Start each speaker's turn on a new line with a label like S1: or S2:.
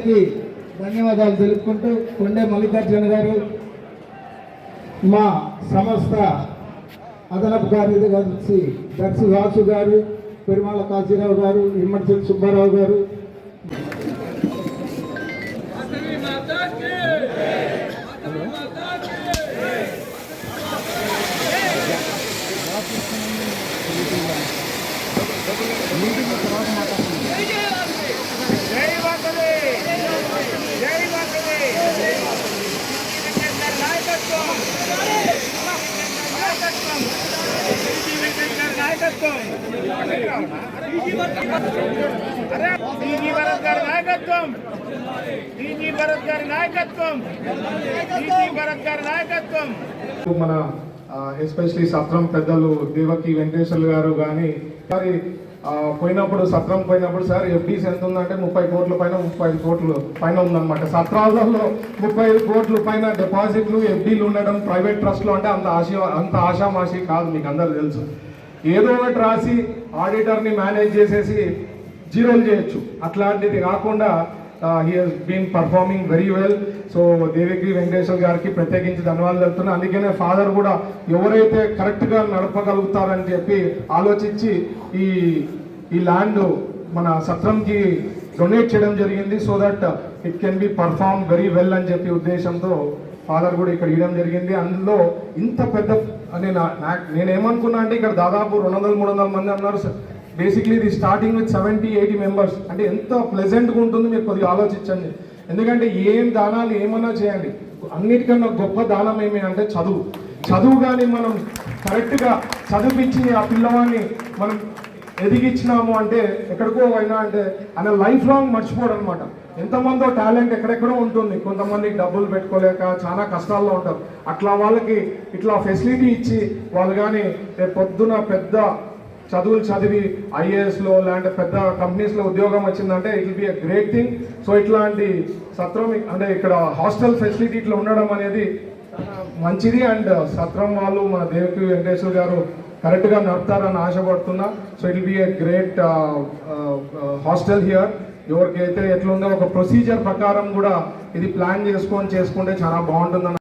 S1: గారికి ధన్యవాదాలు తెలుపుకుంటూ కొండే మల్లికార్జున గారు మా సంస్థ అదనపు కార్యదర్శి దర్శి వాసు గారు, పెరుమాళ కాశీరావు గారు, ఇమ్మడి సుబ్బారావు గారు,
S2: మన ఎస్పెషలీ సత్రం పెద్దలు దేవకి వెంకటేశ్వర్లు గారు కానీ మరి పోయినప్పుడు సత్రం పోయినప్పుడు సార్ ఎఫ్డీస్ ఎంత ఉందంటే 30 కోట్ల పైన 35 కోట్ల పైన ఉందన్నమాట. సత్రాలలో 35 కోట్ల పైన డిపాజిట్లు ఎఫ్డీలు ఉండడం ప్రైవేట్ ట్రస్ట్లో అంటే అంత ఆషామాషి కాదు, మీకు అందరూ తెలుసు. ఏదో ఒకటి రాసి ఆడిటర్ని మేనేజ్ చేసేసి జీరోలు చేయొచ్చు, అట్లాంటిది కాకుండా he has been performing very well. So దేవికి వెంకటేశ్వర్ గారికి ప్రత్యేకించి ధన్యవాదాలు చెప్తున్నా. అందుకనే ఫాదర్ కూడా ఎవరైతే కరెక్ట్గా నడపగలుగుతారని చెప్పి ఆలోచించి ఈ ల్యాండ్ మన సత్రంకి డొనేట్ చేయడం జరిగింది. So that it can be perform very well అని చెప్పి ఉద్దేశంతో ఫాదర్ కూడా ఇక్కడ ఇవ్వడం జరిగింది. అందులో ఇంత పెద్ద నేనేమనుకున్నా అంటే ఇక్కడ దాదాపు 200-300 మంది అన్నారు. బేసిక్లీ ఇది స్టార్టింగ్ విత్ 70-80 మెంబర్స్. అంటే ఎంత ప్లెజెంట్గా ఉంటుంది మీరు కొద్దిగా ఆలోచించండి. ఎందుకంటే ఏం దానాలు ఏమన్నా చేయండి, అన్నిటికన్నా గొప్ప దానం ఏమి అంటే చదువు కానీ మనం కరెక్ట్గా చదివించి ఆ పిల్లవాడిని మనం ఎదిగించినాము అంటే ఎక్కడికో అయినా అంటే ఆయన లైఫ్ లాంగ్ మర్చిపోవడం అనమాట. ఎంతమందో టాలెంట్ ఎక్కడెక్కడో ఉంటుంది, కొంతమందికి డబ్బులు పెట్టుకోలేక చాలా కష్టాల్లో ఉంటారు. అట్లా వాళ్ళకి ఇట్లా ఫెసిలిటీ ఇచ్చి వాళ్ళు కానీ రేపు పొద్దున పెద్ద చదువులు చదివి ఐఏఎస్లో లేదంటే పెద్ద కంపెనీస్లో ఉద్యోగం వచ్చిందంటే it will be a great thing. So ఇట్లాంటి సత్రం అంటే ఇక్కడ హాస్టల్ ఫెసిలిటీ ఇట్లా ఉండడం అనేది మంచిది. అండ్ సత్రం వాళ్ళు మన దేవకి వెంకటేశ్వర్ గారు కరెక్ట్గా నడుపుతారని ఆశపడుతున్నా. So it will be a great hostel here. ఎవరికైతే ఎట్లుందో ఒక ప్రొసీజర్ ప్రకారం కూడా ఇది ప్లాన్ చేసుకుంటే చాలా బాగుంటుందని